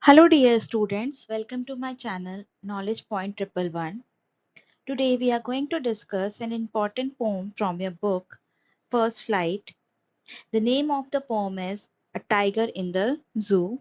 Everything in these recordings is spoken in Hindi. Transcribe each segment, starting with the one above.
Hello dear students, welcome to my channel Knowledge Point 111. Today we are going to discuss an important poem from your book First Flight. The name of the poem is A Tiger in the Zoo.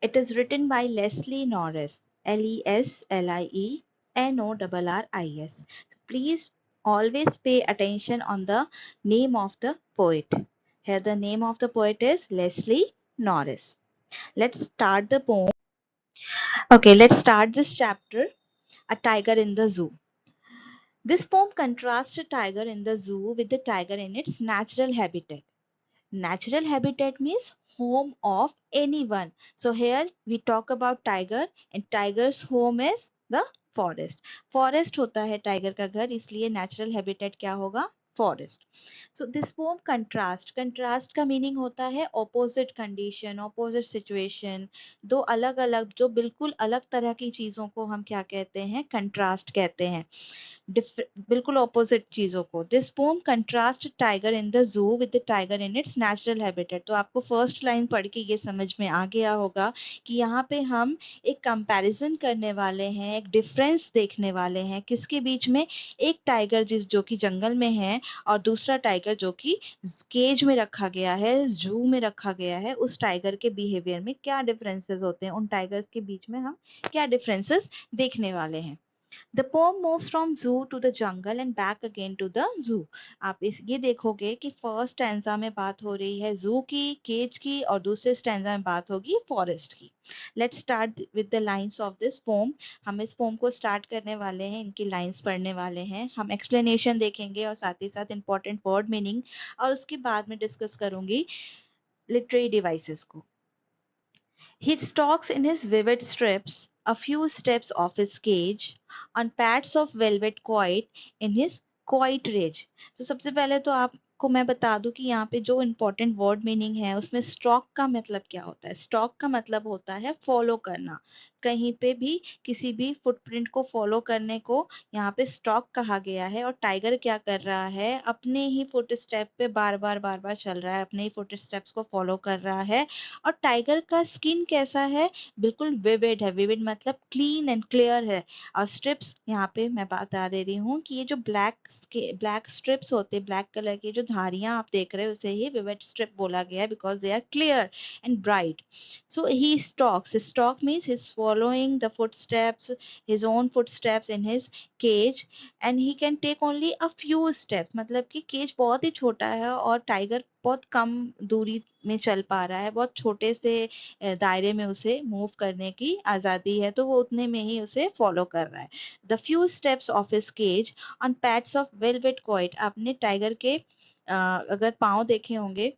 It is written by Leslie Norris, Leslie Norris. Please always pay attention on the name of the poet. Here the name of the poet is Leslie Norris. Let's start the poem. Okay, let's start this chapter. A tiger in the zoo. This poem contrasts a tiger in the zoo with the tiger in its natural habitat. Natural habitat means home of anyone. So here we talk about tiger and tiger's home is the forest. Forest होता है tiger का घर, इसलिए natural habitat क्या होगा? Forest. So this poem contrast का meaning होता है opposite condition, opposite situation. दो अलग अलग, जो बिल्कुल अलग तरह की चीजों को हम क्या कहते हैं? contrast कहते हैं. बिल्कुल ऑपोजिट चीजों को. This pome contrast tiger in the zoo with the tiger in its natural habitat. तो आपको फर्स्ट लाइन पढ़ के ये समझ में आ गया होगा कि यहाँ पे हम एक कंपैरिजन करने वाले हैं, एक डिफरेंस देखने वाले हैं. किसके बीच में? एक टाइगर जो कि जंगल में है और दूसरा टाइगर जो कि केज में रखा गया है, जू में रखा गया है. उस टाइगर के बिहेवियर में क्या डिफरेंसेस होते हैं, उन टाइगर्स के बीच में हम क्या डिफरेंसेस देखने वाले हैं. The poem moves from zoo to the jungle and back again to the zoo. आप ये देखोगे कि फर्स्ट स्टैंजा में बात हो रही है जू की, केज की, और दूसरे स्टैंजा में बात होगी फॉरेस्ट की. Let's start with the lines of this pome. हम इस पोम को स्टार्ट करने वाले हैं, इनकी लाइंस पढ़ने वाले हैं. हम एक्सप्लेनेशन देखेंगे और साथ ही साथ इंपॉर्टेंट वर्ड मीनिंग, और उसके बाद में डिस्कस करूंगी लिटरेरी डिवाइसेस को. He stalks in his vivid strips a few steps off his cage on pads of velvet quiet in his quiet rage. तो सबसे पहले तो आपको मैं बता दूं कि यहाँ पे जो इम्पोर्टेंट वर्ड मीनिंग है उसमें स्टॉक का मतलब क्या होता है. स्टॉक का मतलब होता है फॉलो करना. कहीं पे भी किसी भी फुटप्रिंट को फॉलो करने को यहाँ पे स्टॉक कहा गया है. और टाइगर क्या कर रहा है? अपने ही फुट स्टेप पे बार बार चल रहा है, अपने ही फुट स्टेप्स को फॉलो कर रहा है. और टाइगर का स्किन कैसा है? बिल्कुल विविड है. विविड मतलब क्लीन एंड क्लियर है. और स्ट्रिप्स यहाँ पे मैं बता दे रही हूँ कि ये जो ब्लैक स्ट्रिप्स होते हैं, ब्लैक कलर की जो धारियां आप देख रहे हो, उसे ही विविड स्ट्रिप बोला गया है because they are clear and bright. So he stalks. Stalk means he's following the footsteps, his own footsteps in his cage, and he can take only a few steps. मतलब कि केज बहुत ही छोटा है और टाइगर बहुत कम दूरी में चल पा रहा है. बहुत छोटे से दायरे में उसे मूव करने की आजादी है, तो वो उतने में ही उसे फॉलो कर रहा है. The few steps of his cage on pads of velvet quiet. आपने टाइगर के अगर पाँव देखे होंगे,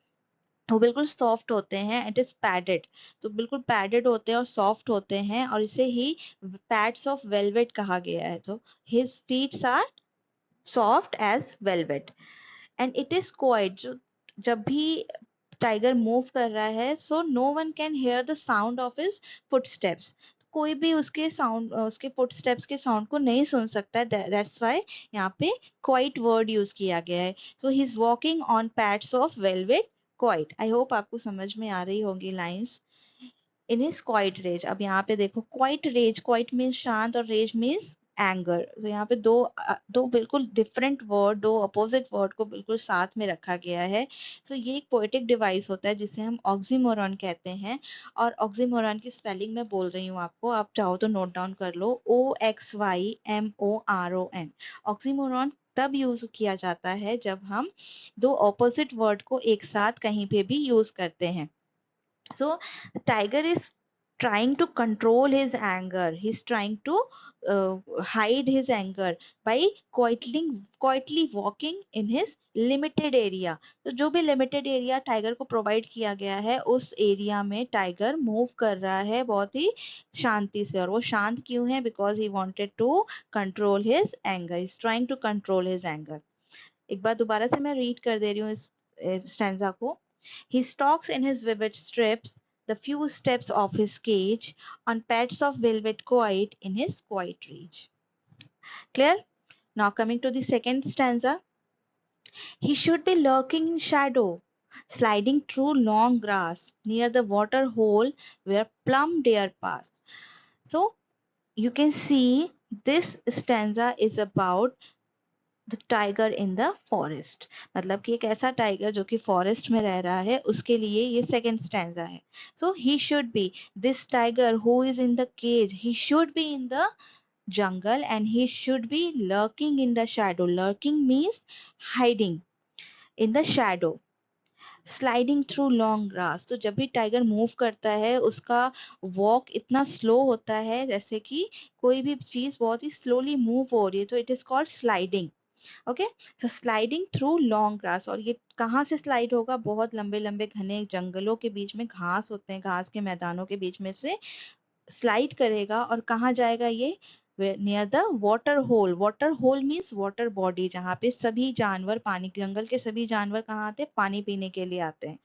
वो बिल्कुल सॉफ्ट होते हैं. It is padded. तो बिल्कुल पैडेड होते हैं और सॉफ्ट होते हैं, और इसे ही पैड्स ऑफ वेलवेट कहा गया है. तो his feets are soft as velvet and it is quiet. जब भी टाइगर मूव कर रहा है, so no one can hear the sound of his footsteps. कोई भी उसके साउंड, उसके फुटस्टेप्स के साउंड को नहीं सुन सकता है. दैट्स व्हाई यहाँ पे क्वाइट वर्ड यूज किया गया है. So he is walking on pads of velvet quiet. I hope आपको समझ में आ रही होंगी lines. In his quiet rage. अब यहाँ पे देखो, क्वाइट रेज, क्वाइट मीन्स शांत और रेज मीन्स एंगर. तो यहाँ पे दो बिल्कुल डिफरेंट वर्ड, दो अपोजिट वर्ड को बिल्कुल साथ में रखा गया है. सो ये एक पोएटिक डिवाइस होता है जिसे हम ऑक्सीमोरॉन कहते हैं. और ऑक्सीमोरॉन की स्पेलिंग मैं बोल रही हूँ आपको, आप चाहो तो नोट डाउन कर लो. OXYMORON. ऑक्सीमोरॉन तब यूज किया जाता है जब हम दो ऑपोजिट वर्ड को एक साथ कहीं पे भी यूज करते हैं. So the tiger is trying to control his anger. He's trying to hide his anger by quietly walking in his limited area. तो जो भी limited area टाइगर को प्रोवाइड किया गया है, उस एरिया में टाइगर मूव कर रहा है बहुत ही शांति से. और वो शांत क्यों है? Because he wanted to control his anger. Is trying to control his anger. एक बार दोबारा से मैं रीड कर दे रही हूँ इस स्टैंजा को. He stalks in his vivid strips the few steps of his cage on pads of velvet quiet in his quiet rage. Clear? Now coming to the second stanza. He should be lurking in shadow, sliding through long grass near the water hole where plum deer pass. So you can see this stanza is about the tiger in the forest, मतलब कि एक ऐसा टाइगर जो कि फॉरेस्ट में रह रहा है, उसके लिए ये सेकंड स्टैंजा है. So he should be, this tiger who is in the cage, he should be in the jungle and he should be lurking in the shadow. Lurking means hiding in the shadow. Sliding through long grass, तो जब भी टाइगर मूव करता है उसका वॉक इतना स्लो होता है जैसे कि कोई भी चीज बहुत ही स्लोली मूव हो रही है, तो it is called sliding. Okay, so sliding through long grass. और ये कहाँ से स्लाइड होगा? बहुत लंबे लंबे घने जंगलों के बीच में घास होते हैं, घास के मैदानों के बीच में से स्लाइड करेगा. और कहाँ जाएगा ये? Near the water hole. Water hole means water body, जहाँ पे सभी जानवर, पानी, जंगल के सभी जानवर कहाँ आते हैं? पानी पीने के लिए आते हैं.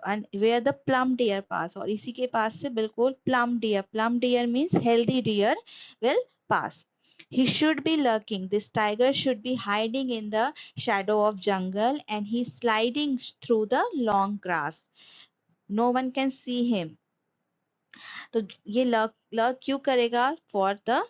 And where the plump deer pass, और इसी के पास से बिल्कुल plump deer, plump deer means healthy deer, will pass. He should be lurking. This tiger should be hiding in the shadow of jungle and he's sliding through the long grass. No one can see him. तो ये लर्क लर्क क्यों करेगा? For the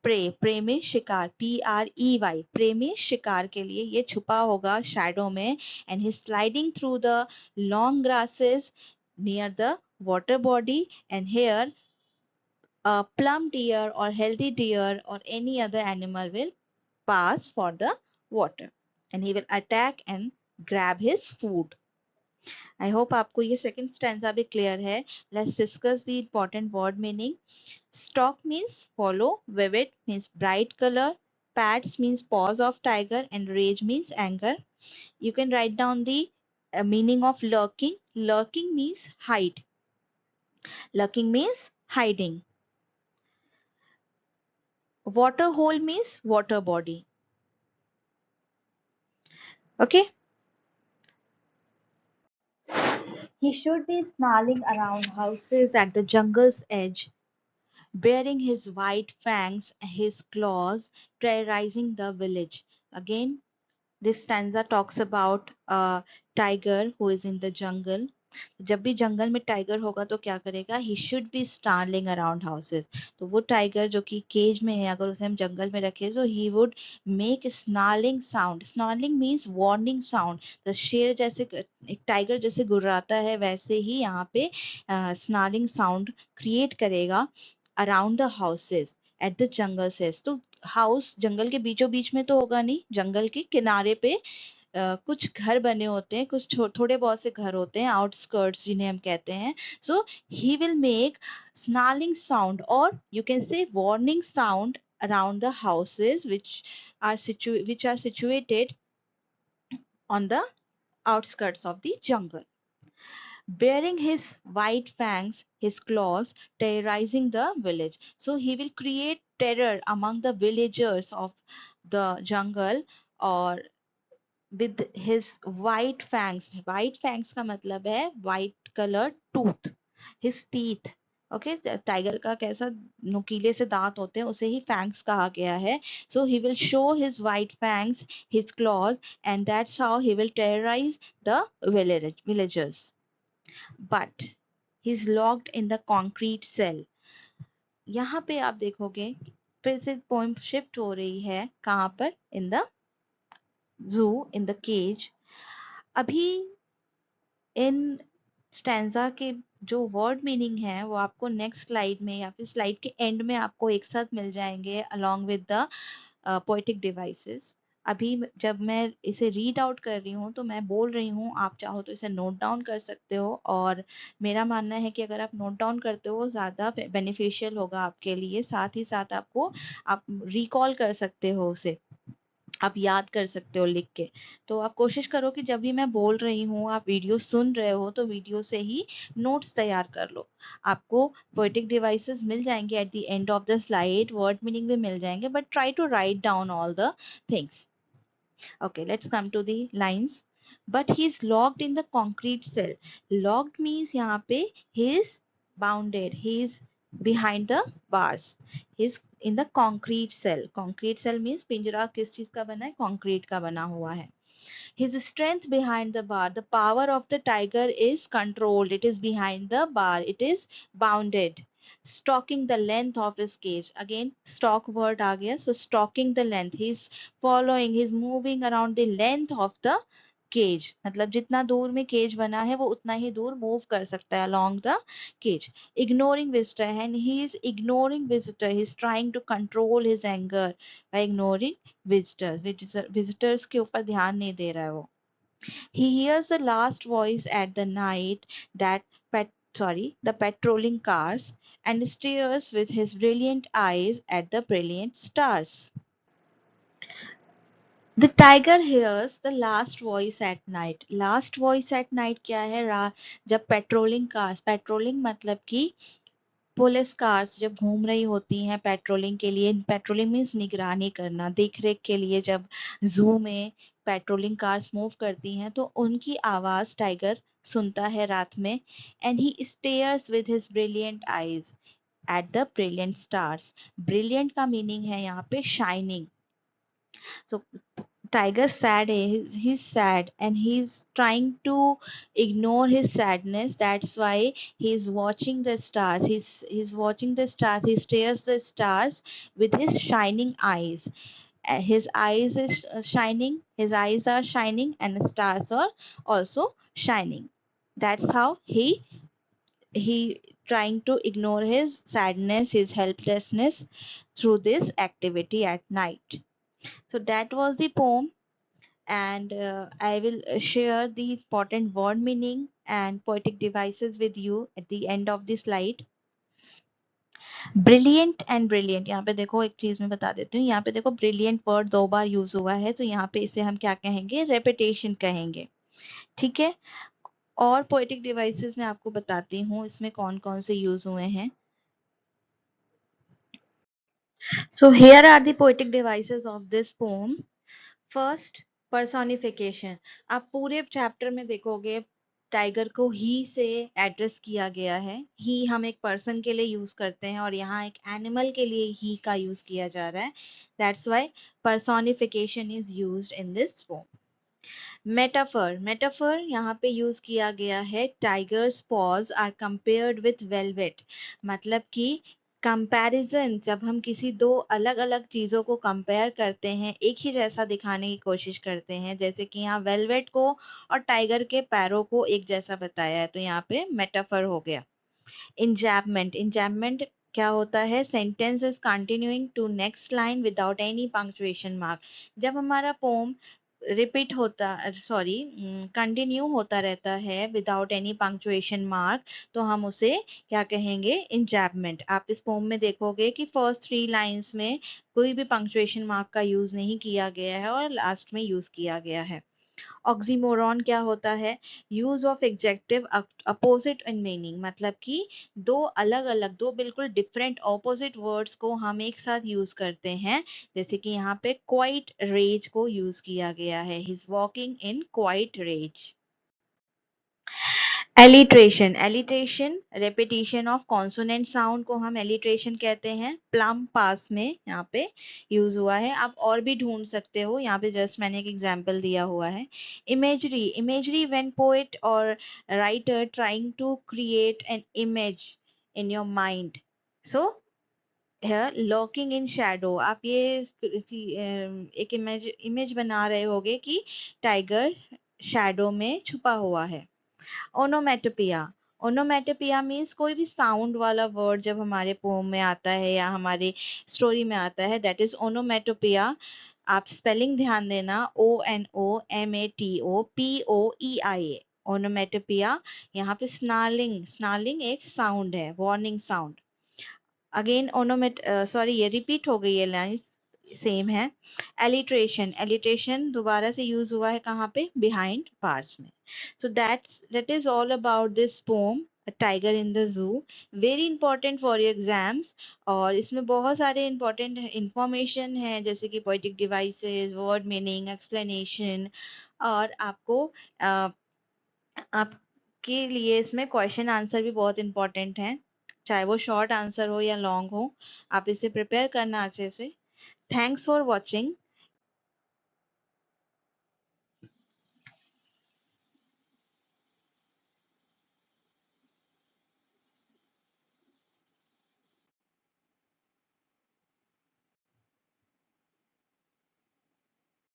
prey. प्रे में शिकार, PREY. प्रे में शिकार के लिए ये छुपा होगा शैडो में. And he sliding through the long grasses near the water body, and here a plum deer or healthy deer or any other animal will pass for the water and he will attack and grab his food. I hope आपको ये second stanza भी clear है. Let's discuss the important word meaning. Stalk means follow, vivid means bright color, pats means paws of tiger, and rage means anger. You can write down the meaning of lurking. Lurking means hide. Lurking means hiding. Water hole means water body. Okay. He should be snarling around houses at the jungle's edge, baring his white fangs, his claws, terrorizing the village. Again, this stanza talks about a tiger who is in the jungle. जब भी जंगल में टाइगर होगा तो क्या करेगा? He should be starling around houses. तो वो टाइगर जो कि केज में है, अगर उसे हम जंगल में रखें तो he would make snarling sound. Snarling means warning sound. तो शेर जैसे, एक टाइगर जैसे गुर्राता है, वैसे ही यहाँ पे स्नार्लिंग साउंड क्रिएट करेगा around the houses at the jungle सेस. तो हाउस जंगल के बीचों बीच में तो होगा नहीं, जंगल के किनारे पे कुछ घर बने होते हैं, कुछ थोड़े बहुत से घर होते हैं, आउटस्कर्ट्स जिन्हें हम कहते हैं. So he will make snarling sound, or you can say warning sound, around the houses which are situated on the outskirts of the jungle. Bearing his white fangs, his claws, terrorizing the village. So he will create terror among the villagers of the jungle, or with his white fangs. White fangs का मतलब है white colored tooth, his teeth. Okay, tiger का कैसा नुकीले से दांत होते हैं, उसे ही फैंग्स कहा गया है. So he will show his white fangs, his claws, and that's how he will terrorise the villagers. But he is locked in the concrete cell. यहाँ पे आप देखोगे फिर से पोएम शिफ्ट हो रही है. कहाँ पर? In the zoo, in the cage. अभी इन स्टैंजा के जो वर्ड मीनिंग है वो आपको नेक्स्ट स्लाइड में या फिर स्लाइड के एंड में आपको एक साथ मिल जाएंगे along with the poetic devices. अभी जब मैं इसे रीड आउट कर रही हूँ तो मैं बोल रही हूँ, आप चाहो तो इसे नोट डाउन कर सकते हो, और मेरा मानना है कि अगर आप नोट डाउन करते हो ज़्यादा बेनिफिशियल होगा आपके लिए. साथ ही साथ आपको आप रिकॉल कर सकते हो उसे, आप याद कर सकते हो लिख के. तो आप कोशिश करो कि जब भी मैं बोल रही हूँ, आप वीडियो सुन रहे हो, तो वीडियो से ही नोट्स तैयार कर लो. आपको पोएटिक डिवाइसेस मिल जाएंगे at the end of the slide, word meaning भी मिल जाएंगे, but try to write down all the things. Okay, let's come to the lines. But he is locked in the concrete cell. Locked means यहाँ पे he is bounded, he is behind the bars, he is in the concrete cell. Concrete cell means पिंजरा किस चीज का बना है? concrete का बना हुआ है. His strength behind the bar. The power of the tiger is controlled. It is behind the bar. It is bounded. Stalking the length of his cage. Again, stalk word aa gaya. So stalking the length. He's following. He's moving around the length of the cage, मतलब जितना दूर में केज बना है वो उतना ही दूर मूव कर सकता है along the cage. Ignoring visitor, and he is ignoring visitor. He is trying to control his anger by ignoring visitors. Visitors के ऊपर ध्यान नहीं दे रहा है वो. He hears the last voice at the night that the patrolling cars, and stares with his brilliant eyes at the brilliant stars. The tiger hears the last voice at night. Last voice at night क्या है? जब पेट्रोलिंग कार्स, पेट्रोलिंग मतलब कि पुलिस कार्स जब घूम रही होती हैं पेट्रोलिंग के लिए, पेट्रोलिंग मीन्स निगरानी करना, देख रेख के लिए जब जू में पेट्रोलिंग कार्स मूव करती हैं तो उनकी आवाज टाइगर सुनता है रात में. And he stairs with his brilliant eyes at the brilliant stars. Brilliant का मीनिंग है यहाँ पे shining. So tiger sad, he's sad and he's trying to ignore his sadness. That's why he's watching the stars. He's watching the stars. He stares the stars with his shining eyes. His eyes is shining. His eyes are shining, and the stars are also shining. That's how he trying to ignore his sadness, his helplessness through this activity at night. So that was the poem, and I will share the important word meaning and poetic devices with you at the end of the slide. Brilliant and brilliant, यहाँ पे देखो एक चीज मैं बता देती हूँ. यहाँ पे देखो ब्रिलियंट वर्ड 2 बार यूज हुआ है, तो यहाँ पे इसे हम क्या कहेंगे? रेपिटेशन कहेंगे. ठीक है. और पोएटिक डिवाइसेस मैं आपको बताती हूँ इसमें कौन कौन से यूज हुए हैं. So here are the poetic devices of this poem. First, personification. आप पूरे चैप्टर में देखोगे टाइगर को ही से एड्रेस किया गया है. ही हम एक पर्सन के लिए यूज करते हैं और यहाँ एक एनिमल के लिए ही का यूज किया जा रहा है. That's why personification is used in this form. Metaphor, metaphor यहाँ पे यूज किया गया है. Tiger's paws are compared with velvet, मतलब कि कंपैरिजन, जब हम किसी दो अलग अलग चीजों को कंपेयर करते हैं, एक ही जैसा दिखाने की कोशिश करते हैं, जैसे कि यहाँ वेलवेट को और टाइगर के पैरों को एक जैसा बताया है, तो यहाँ पे मेटाफर हो गया. इंजैपमेंट, इंजैपमेंट क्या होता है? Sentence is continuing to next line without any punctuation mark. जब हमारा पोम रिपीट होता, सॉरी, कंटिन्यू होता रहता है विदाउट एनी पंक्चुएशन मार्क, तो हम उसे क्या कहेंगे? इंजैपमेंट. आप इस पोम में देखोगे कि फर्स्ट 3 लाइंस में कोई भी पंक्चुएशन मार्क का यूज नहीं किया गया है और लास्ट में यूज किया गया है. ऑक्सीमोरॉन क्या होता है? Use of adjective opposite in meaning, मतलब कि दो अलग अलग, दो बिल्कुल डिफरेंट ऑपोजिट वर्ड्स को हम एक साथ यूज करते हैं. जैसे कि यहाँ पे क्वाइट रेज को यूज किया गया है. He is walking in quiet rage. Alliteration, alliteration repetition of consonant sound को हम एलिट्रेशन कहते हैं. प्लम पास में यहाँ पे यूज हुआ है. आप और भी ढूंढ सकते हो, यहाँ पे जस्ट मैंने एक एग्जांपल दिया हुआ है. इमेजरी, इमेजरी व्हेन पोएट और writer trying to create an image in your mind. So here locking in shadow, आप ये एक इमेज बना रहे होगे कि टाइगर शैडो में छुपा हुआ है. ओनोमेटोपिया, ओनोमेटोपिया मीन्स कोई भी साउंड वाला वर्ड जब हमारे पोम में आता है या हमारे स्टोरी में आता है, दैट इज ओनोमेटोपिया. आप स्पेलिंग ध्यान देना, ONOMATOPOEIA, ओनोमेटोपिया. यहाँ पे स्नार्लिंग, स्नार्लिंग एक साउंड है, वार्निंग साउंड. अगेन सॉरी ये रिपीट हो गई है लाइन, सेम है. एलिट्रेशन, एलिट्रेशन दोबारा से यूज हुआ है कहाँ पे? बिहाइंड बार्स में. सो that is all about this poem A Tiger in the Zoo. Very important for your exams. और इसमें बहुत सारे important information है, जैसे कि poetic devices, word meaning, explanation, और आपको आपके लिए इसमें क्वेश्चन आंसर भी बहुत इंपॉर्टेंट है, चाहे वो शॉर्ट आंसर हो या लॉन्ग हो. आप इसे प्रिपेयर करना अच्छे से. Thanks for watching.